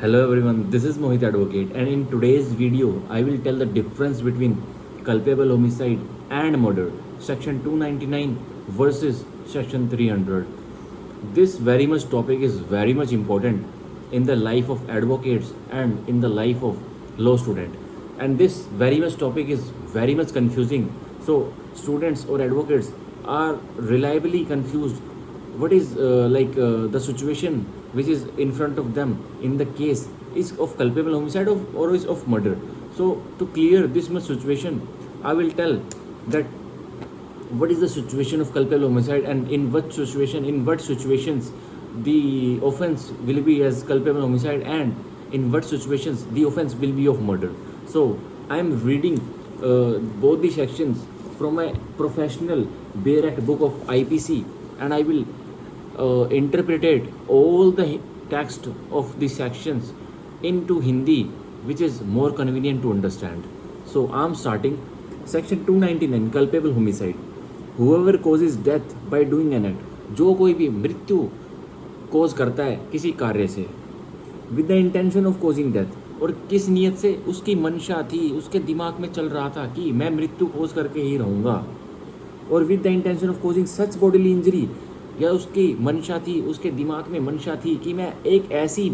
Hello everyone, this is Mohit Advocate, and in today's video I will tell the difference between culpable homicide and murder, section 299 versus section 300. This very much topic is very much important in the life of advocates and in the life of law student. And this very much topic is very much confusing. So students or advocates are reliably confused what is the situation which is in front of them in the case is of culpable homicide or is of murder. So to clear this much situation, I will tell that what is the situation of culpable homicide and in what situations the offense will be as culpable homicide and in what situations the offense will be of murder. So I am reading both the sections from a professional Bayer Act book of IPC, and I will interpreted all the text of the sections into Hindi, which is more convenient to understand. So I'm starting section 299 culpable homicide. Whoever causes death by doing an act, जो कोई भी मृत्यु कोज करता है किसी कार्य से with the intention of causing death, और किस नियत से उसकी मंशा थी, उसके दिमाग में चल रहा था कि मैं मृत्यु कोज करके ही रहूँगा, और with the intention of causing such bodily injury, या उसकी मंशा थी, उसके दिमाग में मंशा थी कि मैं एक ऐसी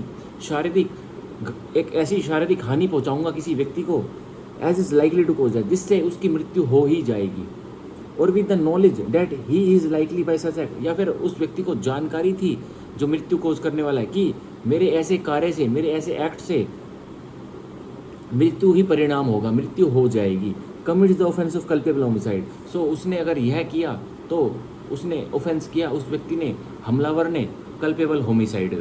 शारीरिक हानि पहुंचाऊंगा किसी व्यक्ति को as is likely to cause death, जिससे उसकी मृत्यु हो ही जाएगी, और with the knowledge that he is likely by such act, या फिर उस व्यक्ति को जानकारी थी जो मृत्यु कोज करने वाला है कि मेरे ऐसे कार्य से, मेरे ऐसे एक्ट से मृत्यु ही परिणाम होगा, मृत्यु हो जाएगी। Commits the offence of culpable homicide. So उसने अगर यह किया तो उसने ऑफेंस किया, उस व्यक्ति ने, हमलावर ने, कल्पेबल होमिसाइड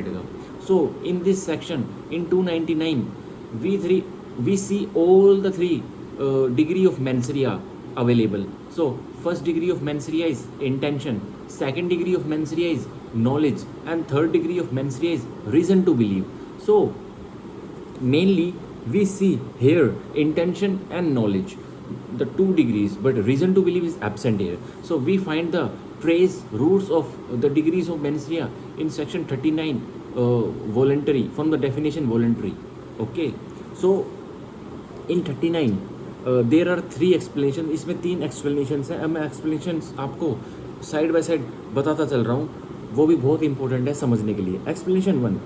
का। So in this section in 299 we see all the three degree of mens rea available. So first degree of mens rea is intention, second degree of mens rea is knowledge, and third degree of mens rea is reason to believe. So mainly we see here intention and knowledge, the two degrees, but reason to believe is absent here. So we find the trace roots of the degrees of mens rea in section 39 voluntary, from the definition voluntary. Okay, so in 39 there are three explanations. इसमें 3 explanations हैं। अब मैं explanations आपको side by side बताता चल रहा हूँ, वो भी बहुत इंपॉर्टेंट है समझने के लिए। Explanation 1,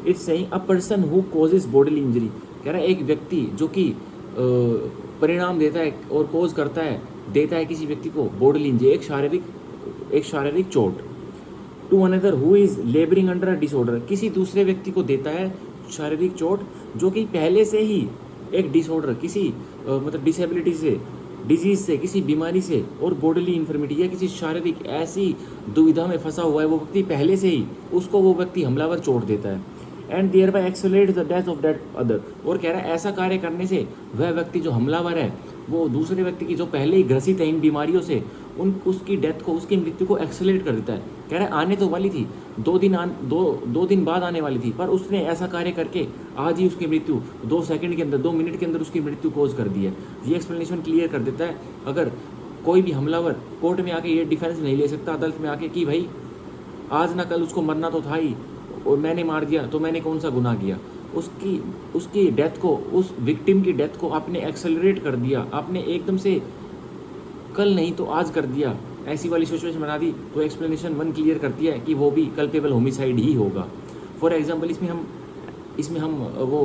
it's saying a person who causes bodily injury, कह रहा है एक व्यक्ति जो कि परिणाम देता है और कोज करता है, देता है किसी व्यक्ति को बॉडीली इंजरी, एक शारीरिक चोट, to another who is labouring under a disorder, किसी दूसरे व्यक्ति को देता है शारीरिक चोट जो कि पहले से ही एक डिसऑर्डर, किसी मतलब डिसेबिलिटी से, डिजीज से, किसी बीमारी से, और बॉडीली इन्फर्मिटी या किसी शारीरिक ऐसी दुविधा में फंसा हुआ है वो व्यक्ति पहले से ही, उसको वो व्यक्ति हमलावर चोट देता है, and thereby accelerate the death of that other, और कह रहा है ऐसा कार्य करने से वह व्यक्ति जो हमलावर है वो दूसरे व्यक्ति की जो पहले ही ग्रसित है इन बीमारियों से, उसकी डेथ को, उसकी मृत्यु को एक्सेलरेट कर देता है। कह रहा है आने तो वाली थी, 2 दिन बाद आने वाली थी, पर उसने ऐसा कार्य करके आज ही उसकी मृत्यु 2 सेकंड के अंदर, 2 मिनट के अंदर उसकी मृत्यु कोज कर दी है। ये एक्सप्लेनेशन क्लियर कर देता है। अगर कोई भी हमलावर कोर्ट में आके ये डिफेंस नहीं ले सकता अदालत में आके कि भाई आज ना कल उसको मरना तो था ही और मैंने मार दिया तो मैंने कौन सा गुनाह किया, उसकी डेथ को, उस विक्टिम की डेथ को आपने एक्सेलरेट कर दिया, आपने एकदम से कल नहीं तो आज कर दिया, ऐसी वाली सिचुएशन बना दी, तो एक्सप्लेनेशन 1 क्लियर करती है कि वो भी कल्पेबल होमिसाइड ही होगा। फॉर एग्जांपल इसमें हम वो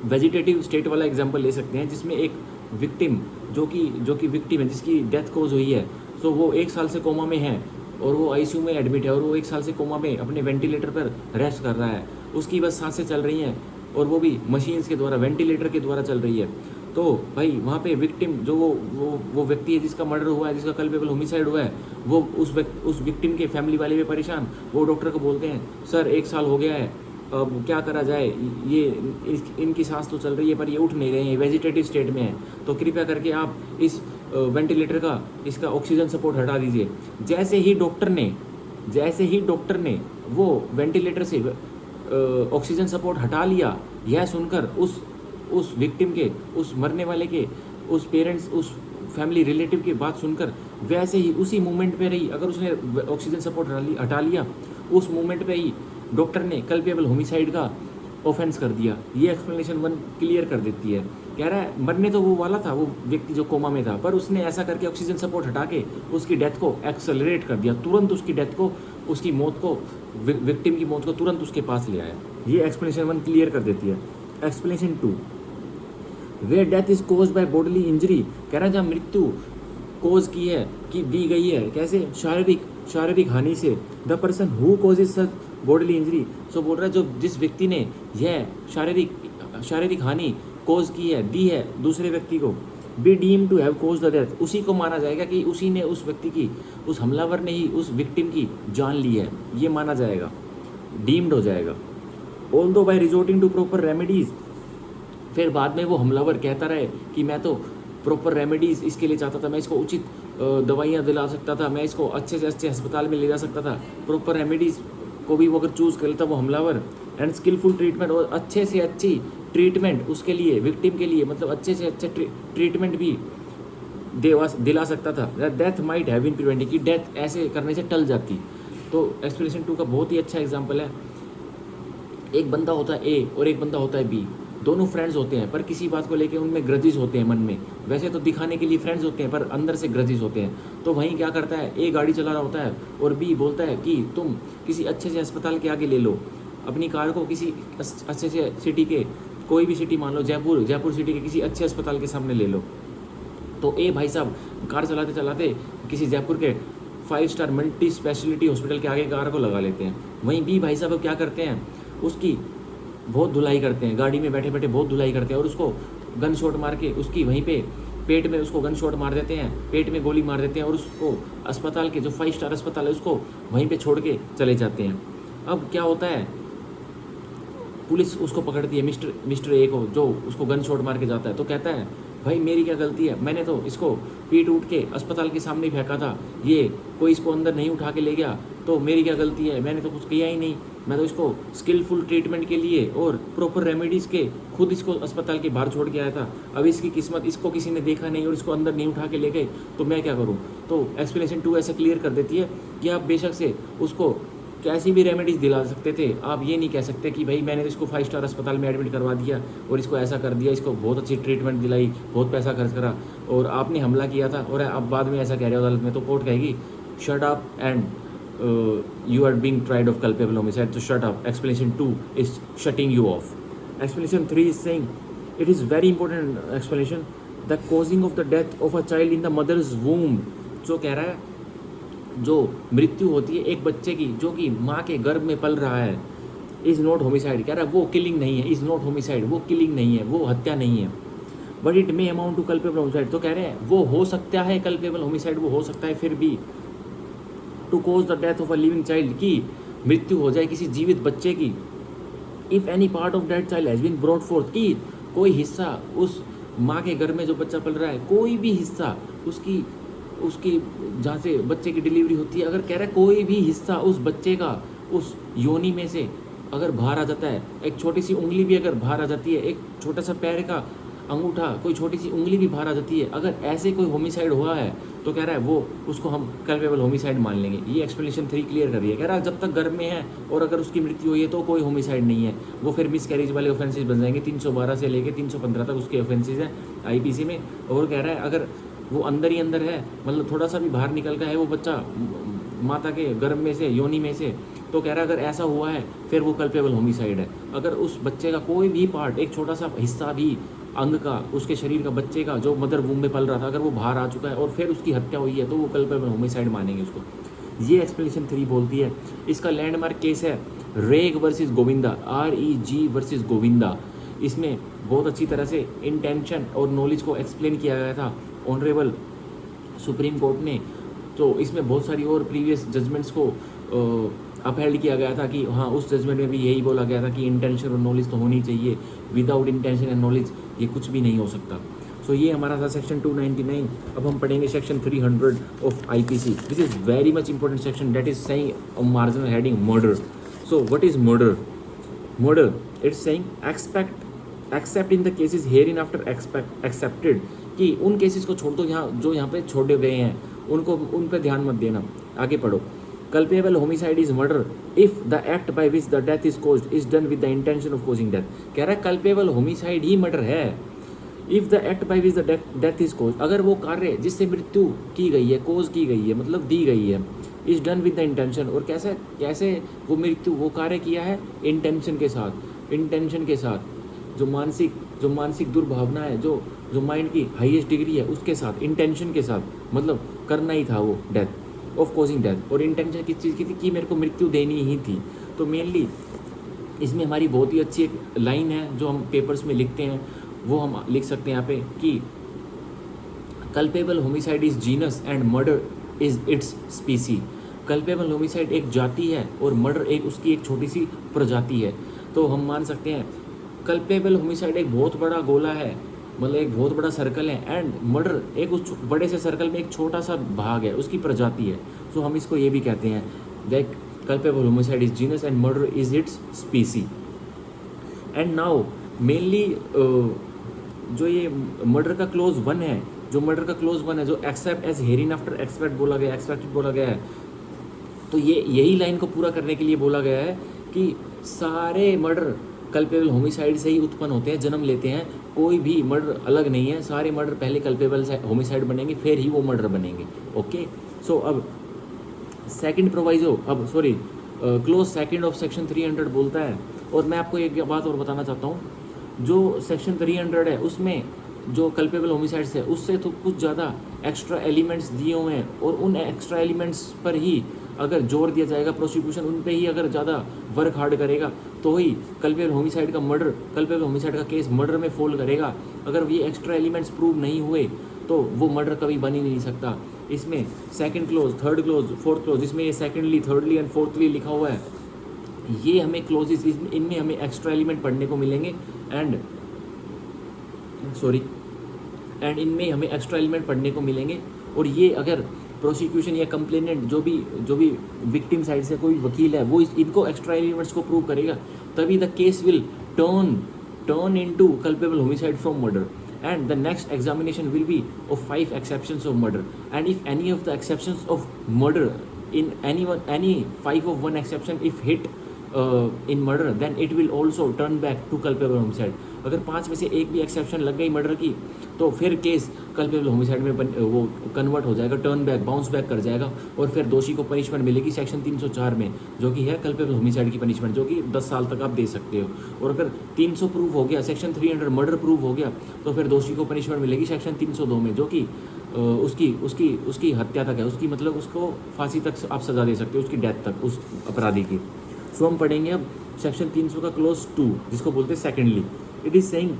वेजिटेटिव स्टेट वाला एग्जांपल ले सकते हैं, जिसमें एक विक्टिम जो कि विक्टिम है, जिसकी डेथ कोज हुई है, तो वो 1 साल से कोमा में है और वो आईसीयू में एडमिट है, और वो 1 साल से कोमा में अपने वेंटिलेटर पर रेस्ट कर रहा है, उसकी बस सांसें चल रही हैं और वो भी मशीन्स के द्वारा, वेंटिलेटर के द्वारा चल रही है। तो भाई वहाँ पे विक्टिम जो वो व्यक्ति है जिसका मर्डर हुआ है, जिसका कल्पेबल होमिसाइड हुआ है, वो उस विक्टिम के फैमिली वाले भी परेशान, वो डॉक्टर को बोलते हैं सर 1 साल हो गया है, अब क्या करा जाए, ये इनकी सांस तो चल रही है पर ये उठ नहीं रहे हैं, वेजिटेटिव स्टेट में है, तो कृपया करके आप इस वेंटिलेटर का, इसका ऑक्सीजन सपोर्ट हटा दीजिए। जैसे ही डॉक्टर ने वो वेंटिलेटर से ऑक्सीजन सपोर्ट हटा लिया, यह सुनकर उस विक्टिम के, उस मरने वाले के, उस पेरेंट्स, उस फैमिली रिलेटिव की बात सुनकर वैसे ही उसी मोमेंट पे रही, अगर उसने ऑक्सीजन सपोर्ट हटा लिया, उस मोमेंट पे ही डॉक्टर ने कल्पेबल होमिसाइड का ऑफेंस कर दिया। ये एक्सप्लेनेशन 1 क्लियर कर देती है। कह रहा है मरने तो वो वाला था, वो व्यक्ति जो कोमा में था, पर उसने ऐसा करके ऑक्सीजन सपोर्ट हटा के उसकी डेथ को एक्सेलरेट कर दिया, तुरंत उसकी डेथ को, उसकी मौत को, विक्टिम की मौत को तुरंत उसके पास ले आया। ये एक्सप्लेनेशन 1 क्लियर कर देती है। Explanation 2, way death is caused by bodily injury. कह रहा है जहाँ मृत्यु कोज की है, की दी गई है, कैसे, शारीरिक हानि से, the person who causes such bodily injury. So बोल रहा है जो जिस व्यक्ति ने यह शारीरिक हानि कोज की है, दी है दूसरे व्यक्ति को, be deem to have cause the death, उसी को माना जाएगा कि उसी ने उस व्यक्ति की, उस हमलावर ने ही उस विक्टिम की जान ली है, ये माना जाएगा, डीम्ड हो जाएगा। Although by resorting to proper remedies, फिर बाद में वो हमलावर कहता रहे कि मैं तो प्रॉपर रेमेडीज़ इसके लिए चाहता था, मैं इसको उचित दवाइयाँ दिला सकता था, मैं इसको अच्छे से अच्छे अस्पताल में ले जा सकता था, प्रॉपर रेमेडीज़ को भी वो अगर चूज़ कर लेता वो हमलावर, एंड स्किलफुल ट्रीटमेंट, और अच्छे से अच्छी ट्रीटमेंट उसके लिए, विक्टिम के लिए, मतलब अच्छे से अच्छे ट्रीटमेंट भी दिला सकता था। Death might have been prevented, कि डेथ ऐसे करने से टल जाती। तो एक्सप्लेनेशन 2 का बहुत ही अच्छा एग्जाम्पल है। एक बंदा होता है ए और एक बंदा होता है बी, दोनों फ्रेंड्स होते हैं, पर किसी बात को लेके उनमें ग्रजेस होते हैं मन में, वैसे तो दिखाने के लिए फ्रेंड्स होते हैं पर अंदर से ग्रजेस होते हैं। तो वहीं क्या करता है, ए गाड़ी चला रहा होता है और बी बोलता है कि तुम किसी अच्छे से अस्पताल के आगे ले लो अपनी कार को, किसी अच्छे से सिटी के, कोई भी सिटी मान लो, जयपुर सिटी के किसी अच्छे अस्पताल के सामने ले लो। तो ए भाई साहब कार चलाते चलाते किसी जयपुर के 5 स्टार मल्टी स्पेशलिटी हॉस्पिटल के आगे कार को लगा लेते हैं। वहीं बी भाई साहब क्या करते हैं, उसकी बहुत धुलाई करते हैं, गाड़ी में बैठे बैठे बहुत धुलाई करते हैं और उसको गन शॉट मार के उसकी वहीं पे पेट में उसको गन शॉट मार देते हैं, पेट में गोली मार देते हैं और उसको अस्पताल के जो 5 स्टार अस्पताल है उसको वहीं पे छोड़ के चले जाते हैं। अब क्या होता है, पुलिस उसको पकड़ती है, मिस्टर ए को, जो उसको गन शॉट मार के जाता है। तो कहता है भाई मेरी क्या गलती है, मैंने तो इसको पीट उठ के अस्पताल के सामने फेंका था, ये कोई इसको अंदर नहीं उठा के ले गया, तो मेरी क्या गलती है, मैंने तो कुछ किया ही नहीं, मैं तो इसको स्किलफुल ट्रीटमेंट के लिए और प्रॉपर रेमेडीज़ के खुद इसको अस्पताल के बाहर छोड़ के आया था। अब इसकी किस्मत, इसको किसी ने देखा नहीं और इसको अंदर नहीं उठा के ले गए, तो मैं क्या करूँ। तो एक्सप्लेनेशन 2 ऐसे क्लियर कर देती है कि आप बेशक से उसको कैसी भी रेमेडीज़ दिला सकते थे, आप ये नहीं कह सकते कि भाई मैंने इसको 5 स्टार अस्पताल में एडमिट करवा दिया और इसको ऐसा कर दिया, इसको बहुत अच्छी ट्रीटमेंट दिलाई, बहुत पैसा खर्च करा और आपने हमला किया था और आप बाद में ऐसा कह रहे हो अदालत में, तो कोर्ट कहेगी shut up and you are being tried of culpable homicide, so shut up. Explanation 2 is shutting you off. Explanation 3 is saying it is very important explanation, the causing of the death of a child in the mother's womb. जो कह रहा है जो मृत्यु होती है एक बच्चे की जो कि माँ के गर्भ में पल रहा है, इज़ नॉट होमिसाइड। कह रहा है वो किलिंग नहीं है, इज़ नॉट होमिसाइड, वो किलिंग नहीं है, वो हत्या नहीं है, but it may amount to culpable homicide. तो कह रहे हैं वो हो सकता है कल्पेबल होमिसाइड, वो हो सकता है फिर भी to cause the death of a living child, की मृत्यु हो जाए किसी जीवित बच्चे की। If any part of dead child has been brought forth, की कोई हिस्सा उस माँ के घर में जो बच्चा पल रहा है, कोई भी हिस्सा उसकी जहाँ से बच्चे की डिलीवरी होती है, अगर कह रहा है कोई भी हिस्सा उस बच्चे का उस योनि में से अगर बाहर आ जाता है, एक छोटी सी उंगली भी अगर बाहर आ जाती है, एक छोटा सा पैर का अंगूठा, कोई छोटी सी उंगली भी बाहर आ जाती है, अगर ऐसे कोई होमिसाइड हुआ है तो कह रहा है वो उसको हम कल्पेबल होमिसाइड मान लेंगे। ये एक्सप्लेनेशन 3 क्लियर कर रही है। कह रहा है जब तक गर्भ में है और अगर उसकी मृत्यु हुई है तो कोई होमिसाइड नहीं है, वो फिर मिसकैरेज वाले ऑफेंसेस बन जाएंगे। 312 से लेके 315 तक उसके ऑफेंसेस हैं आईपीसी में। और कह रहा है अगर वो अंदर ही अंदर है, मतलब थोड़ा सा भी बाहर निकल का है वो बच्चा माता के गर्भ में से, योनि में से, तो कह रहा है अगर ऐसा हुआ है फिर वो कल्पेबल होमिसाइड है। अगर उस बच्चे का कोई भी पार्ट, एक छोटा सा हिस्सा भी अंग का, उसके शरीर का, बच्चे का जो मदर वूम में पल रहा था, अगर वो बाहर आ चुका है और फिर उसकी हत्या हुई है तो वो कल्पेबल होमिसाइड मानेंगे उसको। ये एक्सप्लेनेशन 3 बोलती है। इसका लैंडमार्क केस है रेग versus Govinda, REG versus Govinda. इसमें बहुत अच्छी तरह से इंटेंशन और नॉलेज को एक्सप्लेन किया गया था ऑनरेबल सुप्रीम कोर्ट ने। तो इसमें बहुत सारी और प्रीवियस जजमेंट्स को अपहेल्ड किया गया था कि हाँ उस जजमेंट में भी यही बोला गया था कि इंटेंशन और नॉलेज तो होनी चाहिए, विदाउट इंटेंशन एंड नॉलेज ये कुछ भी नहीं हो सकता। सो ये हमारा था सेक्शन 299। अब हम पढ़ेंगे section 300 of IPC, which is very much important section, that is saying marginal heading murder. So what is murder? Murder it's saying accept in the cases here in after accepted, कि उन cases को छोड़ दो जो यहाँ पे छोड़े गए हैं, उन पर ध्यान मत देना। आगे पढ़ो। Culpable homicide is murder if the act by which the death is caused is done with the intention of causing death. कह रहा है कल्पेबल होमिसाइड ही मर्डर है if the act by which the death is caused, अगर वो कार्य जिससे मृत्यु की गई है, कोज की गई है, मतलब दी गई है, is done with the intention, और कैसे कैसे वो मृत्यु वो कार्य किया है, इंटेंशन के साथ, इंटेंशन के साथ, जो मानसिक दुर्भावना है, जो माइंड की हाईएस्ट डिग्री है उसके साथ, इंटेंशन के साथ, मतलब करना ही था वो डेथ ऑफ कोजिंग डेथ। और इंटेंशन किस चीज़ की थी कि मेरे को मृत्यु देनी ही थी। तो मेनली इसमें हमारी बहुत ही अच्छी एक लाइन है जो हम पेपर्स में लिखते हैं, वो हम लिख सकते हैं यहाँ पे कि culpable homicide is genus and murder is it's स्पीसी। Culpable homicide एक जाति है और मर्डर एक उसकी एक छोटी सी प्रजाति है। तो हम मान सकते हैं कल्पेबल होमिसाइड एक बहुत बड़ा गोला है, मतलब एक बहुत बड़ा सर्कल है, एंड मर्डर एक उस बड़े से सर्कल में एक छोटा सा भाग है, उसकी प्रजाति है। तो हम इसको ये भी कहते हैं that culpable homicide is genus and murder is it's स्पीसी। And now mainly जो ये मर्डर का क्लोज 1 है, जो मर्डर का क्लोज 1 है, जो except as hereinafter expect बोला गया, एक्सपेक्टेड बोला गया है, तो ये यही लाइन को पूरा करने के लिए बोला गया है कि सारे मर्डर कल्पेबल होमिसाइड से ही उत्पन्न होते हैं, जन्म लेते हैं, कोई भी मर्डर अलग नहीं है, सारे मर्डर पहले कल्पेबल होमिसाइड बनेंगे फिर ही वो मर्डर बनेंगे। ओके, सो अब सेकंड प्रोवाइजो, अब sorry close second of section 300 बोलता है। और मैं आपको एक बात और बताना चाहता हूँ, जो सेक्शन 300 है उसमें जो कल्पेबल होमिसाइड्स है उससे तो कुछ ज़्यादा एक्स्ट्रा एलिमेंट्स दिए हुए हैं, और उन एक्स्ट्रा एलिमेंट्स पर ही अगर जोर दिया जाएगा, प्रोसिक्यूशन उन पे ही अगर ज़्यादा वर्क हार्ड करेगा तो ही कल्पेबल होमिसाइड का मर्डर, कल्पेबल होमिसाइड का केस मर्डर में फॉल करेगा। अगर ये एक्स्ट्रा एलिमेंट्स प्रूव नहीं हुए तो वो मर्डर कभी बन ही नहीं सकता। इसमें second close, third close, fourth close, इसमें ये सेकेंडली, थर्डली एंड फोर्थली लिखा हुआ है, ये हमें क्लोजेस इनमें हमें एक्स्ट्रा एलिमेंट पढ़ने को मिलेंगे, एंड इनमें हमें एक्स्ट्रा एलिमेंट पढ़ने को मिलेंगे। और ये अगर प्रोसिक्यूशन या कंप्लेनेंट जो भी विक्टिम साइड से कोई वकील है वो इनको एक्स्ट्रा एलिमेंट्स को प्रूव करेगा, तभी the case will turn into culpable homicide from murder, and the next examination will be of 5 exceptions of murder, and if any of the exceptions of murder in any 5 of 1 exception if hit in murder, then it will also turn back to culpable homicide। अगर 5 में से एक भी exception लग गई murder की तो फिर केस कल्पेबल होमिसाइड में वो कन्वर्ट हो जाएगा, टर्न बैक, बाउंस बैक कर जाएगा, और फिर दोषी को पनिशमेंट मिलेगी सेक्शन 304 में, जो कि है कल्पेबल होमिसाइड की पनिशमेंट, जो कि 10 साल तक आप दे सकते हो। और अगर 300 प्रूव हो गया, सेक्शन 300 मर्डर प्रूव हो गया, तो फिर दोषी को पनिशमेंट मिलेगी सेक्शन 302 में, जो कि उसकी हत्या तक है, उसकी मतलब उसको फांसी तक आप सजा दे सकते हो, उसकी डेथ तक उस अपराधी की। सो हम पढ़ेंगे अब सेक्शन 300 का क्लोज 2, जिसको बोलते हैं secondly. It is saying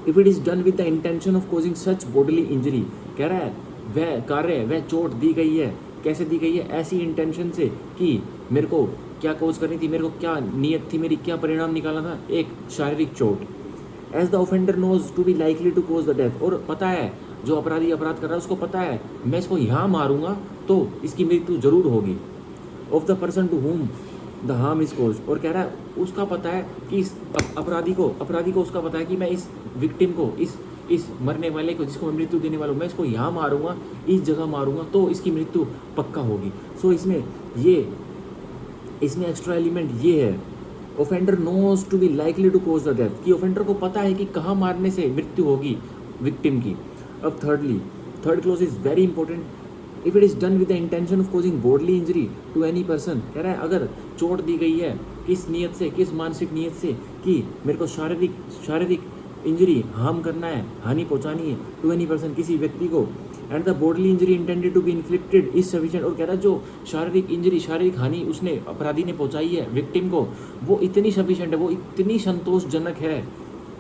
if it is done with the intention of causing such bodily injury, कह रहा है वह कार्य, वह चोट दी गई है, कैसे दी गई है, ऐसी इंटेंशन से कि मेरे को क्या कोज करनी थी, मेरे को क्या नीयत थी, मेरी क्या परिणाम निकालना था, एक शारीरिक चोट। As the offender knows to be likely to cause the death, और पता है जो अपराधी अपराध कर रहा है उसको पता है मैं इसको यहाँ मारूंगा तो इसकी मृत्यु जरूर होगी। Of the person to whom the harm is cause, और कह रहा है उसका पता है कि इस अपराधी को उसका पता है कि मैं इस विक्टिम को, इस मरने वाले को, जिसको मैं मृत्यु देने वाला हूँ, मैं इसको यहाँ मारूंगा, इस जगह मारूंगा तो इसकी मृत्यु पक्का होगी। सो इसमें एक्स्ट्रा एलिमेंट ये है, offender knows to be likely to cause the death, कि ऑफेंडर को पता है कि कहाँ मारने से मृत्यु होगी विक्टिम की। अब third clause is very important, if it is done with the intention of causing bodily injury to any person, कह रहा है अगर चोट दी गई है किस नीयत से, किस मानसिक नीयत से कि मेरे को शारीरिक इंजरी हार्म करना है, हानि पहुंचानी है, टू एनी पर्सन, किसी व्यक्ति को, and the bodily injury intended to be inflicted is sufficient, और कह रहा है जो शारीरिक हानि उसने अपराधी ने पहुंचाई है विक्टिम को, वो इतनी सफिशिएंट है, वो इतनी संतोषजनक है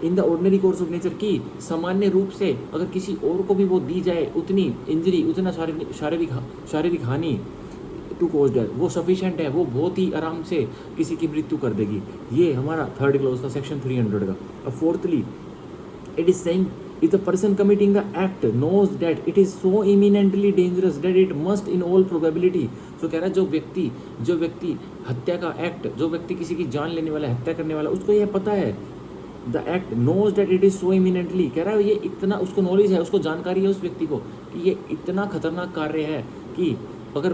in the ordinary course of nature की सामान्य रूप से अगर किसी और को भी वो दी जाए उतनी इंजरी, उतना शारीरिक हानि टू कोज डेथ, वो सफिशिएंट है, वो बहुत ही आराम से किसी की मृत्यु कर देगी। ये हमारा थर्ड क्लोज था सेक्शन 300 का। अब fourthly it is saying if the person committing the act knows that it is so imminently dangerous that it must in all probability, so कह रहा है जो व्यक्ति हत्या का एक्ट, जो व्यक्ति किसी की जान लेने वाला, हत्या करने वाला, उसको ये पता है, the act knows that it is so imminently, कह रहा है ये इतना उसको नॉलेज है, उसको जानकारी है उस व्यक्ति को कि ये इतना खतरनाक कार्य है कि अगर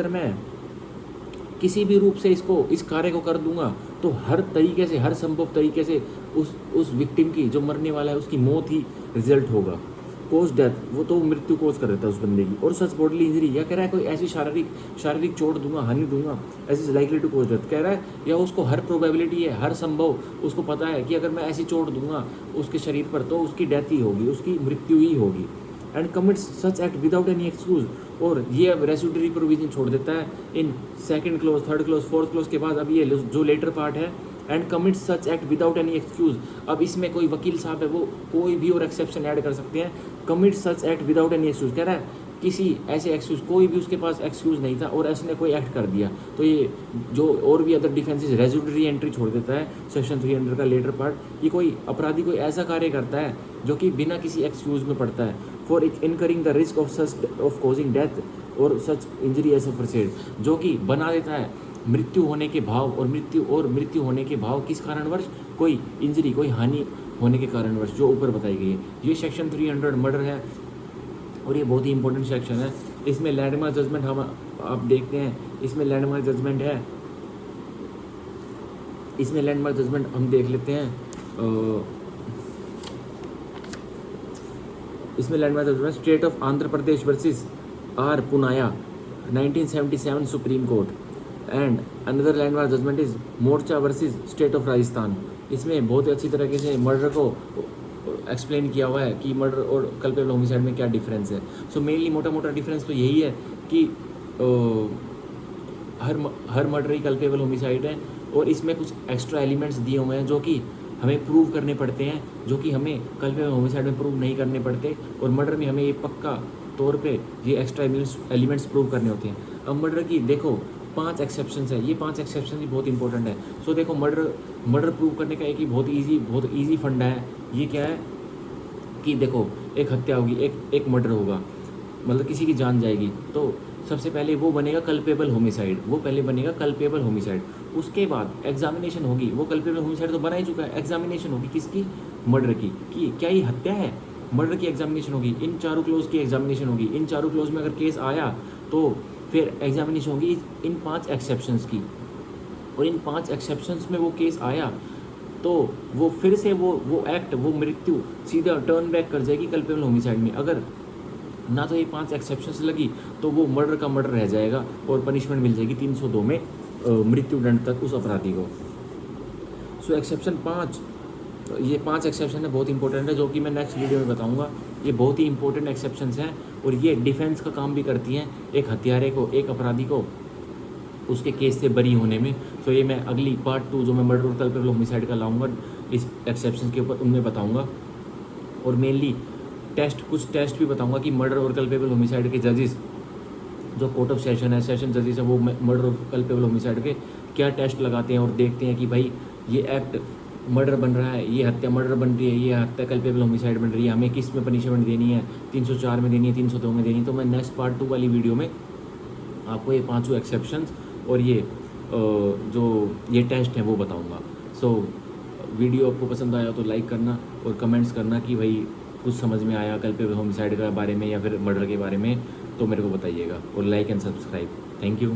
मैं किसी भी रूप से इस कार्य को कर दूंगा तो हर तरीके से, हर संभव तरीके से उस विक्टिम की, जो मरने वाला है, उसकी मौत ही रिजल्ट होगा। कोज डेथ, वो तो मृत्यु कोज कर देता है उस बंदे की। और सच बॉडली इंजरी, या कह रहा है कोई ऐसी शारीरिक चोट दूंगा, हानि दूंगा, ऐसी लाइकली टू कोज डेथ, कह रहा है, या उसको हर प्रोबेबिलिटी है, हर संभव उसको पता है कि अगर मैं ऐसी चोट दूंगा उसके शरीर पर तो उसकी डेथ ही होगी, उसकी मृत्यु ही होगी। And commits such act without any excuse, और ये अब रेसिड्यूरी प्रोविजन छोड़ देता है in second close, third close, fourth close के बाद अब ये जो लेटर पार्ट है, and commits such act without any excuse. अब इसमें कोई वकील साहब है, वो कोई भी और एक्सेप्शन ऐड कर सकते हैं। Commits such act without any excuse, कह रहा है किसी ऐसे एक्सक्यूज, कोई भी उसके पास एक्सक्यूज नहीं था और उसने कोई एक्ट कर दिया, तो ये जो और भी अदर डिफेंसेस, रेसिड्यूरी एंट्री छोड़ देता है सेक्शन 300 का लेटर पार्ट। ये कोई अपराधी कोई ऐसा कार्य करता है जो कि बिना किसी एक्सक्यूज में पड़ता है, for incurring the risk of causing death और सच इंजरी एज फॉरसेड, जो कि बना देता है मृत्यु होने के भाव, और मृत्यु होने के भाव किस कारणवश, कोई इंजरी, कोई हानि होने के कारणवश, जो ऊपर बताई गई है। ये सेक्शन 300 मर्डर है और ये बहुत ही इंपॉर्टेंट सेक्शन है। इसमें लैंडमार्क जजमेंट हम आप देखते हैं, इसमें लैंडमार्क जजमेंट है, इसमें लैंडमार्क जजमेंट हम देख लेते हैं। इसमें landmark judgment state of Andhra Pradesh versus R Punnayya 1977 supreme court, and another landmark judgment is मोर्चा वर्सेस स्टेट ऑफ राजस्थान। इसमें बहुत अच्छी तरीके से मर्डर को एक्सप्लेन किया हुआ है कि मर्डर और कल्पेबल होमिसाइड में क्या डिफरेंस है। सो मेनली मोटा मोटा डिफरेंस तो यही है कि हर मर्डर ही कल्पेबल होमिसाइड है, और इसमें कुछ एक्स्ट्रा एलिमेंट्स दिए हुए हैं जो कि हमें प्रूव करने पड़ते हैं, जो कि हमें कल्पेबल होमिसाइड में प्रूव नहीं करने पड़ते, और मर्डर में हमें ये पक्का तौर पे ये एक्स्ट्रा एलिमेंट्स प्रूव करने होते हैं। अब मर्डर की देखो 5 एक्सेप्शंस है, ये 5 एक्सेप्शन ही बहुत इंपॉर्टेंट है। सो देखो मर्डर प्रूव करने का एक ही बहुत ईजी फंडा है। ये क्या है कि देखो एक हत्या होगी, एक मर्डर होगा, मतलब किसी की जान जाएगी, तो सबसे पहले वो बनेगा कल्पेबल होमिसाइड, वो पहले बनेगा कल्पेबल होमिसाइड। उसके बाद एग्जामिनेशन होगी, वो कल्पेबल होमिसाइड तो बना ही चुका है, एग्जामिनेशन होगी किसकी, मर्डर की, कि क्या ये हत्या है, मर्डर की एग्जामिनेशन होगी। इन चारों क्लोज की एग्जामिनेशन होगी, इन चारों क्लोज में अगर केस आया तो फिर एग्जामिनेशन होगी इन 5 एक्सेप्शंस की, और इन 5 एक्सेप्शंस में वो केस आया तो वो फिर से वो एक्ट, वो मृत्यु सीधा टर्न बैक कर जाएगी कल्पेबल होमिसाइड में। अगर ना तो ये 5 एक्सेप्शंस लगी तो वो मर्डर का मर्डर रह जाएगा और पनिशमेंट मिल जाएगी 302 में मृत्यु दंड तक उस अपराधी को। सो एक्सेप्शन 5, ये 5 एक्सेप्शन है, बहुत इंपॉर्टेंट है, जो कि मैं नेक्स्ट वीडियो में बताऊंगा। ये बहुत ही इंपॉर्टेंट एक्सेप्शंस हैं और ये डिफेंस का काम भी करती हैं एक हत्यारे को, एक अपराधी को उसके केस से बरी होने में। सो ये मैं अगली पार्ट 2 जो मैं मर्डर और कल्पेबल होमिसाइड का लाऊंगा इस एक्सेप्शन के ऊपर, उनमें बताऊंगा। और मेनली कुछ टेस्ट भी बताऊंगा कि मर्डर और कल्पेबल होमिसाइड के जजेस, जो कोर्ट ऑफ सेशन है, सेशन जजेस है, वो मर्डर और कल्पेबल होमिसाइड के क्या टेस्ट लगाते हैं और देखते हैं कि भाई ये एक्ट मर्डर बन रहा है, ये हत्या मर्डर बन रही है, ये हत्या कल्पेबल होमिसाइड बन रही है, हमें किस में पनिशमेंट देनी है, 304 में देनी है, 302 में देनी है। तो मैं नेक्स्ट पार्ट 2 वाली वीडियो में आपको ये 5 एक्सेप्शंस और ये जो ये टेस्ट है वो बताऊंगा। सो वीडियो आपको पसंद आया तो लाइक करना और कमेंट्स करना कि भाई कुछ समझ में आया कल्पेबल होमिसाइड के बारे में या फिर मर्डर के बारे में, तो मेरे को बताइएगा, और like and subscribe. Thank you.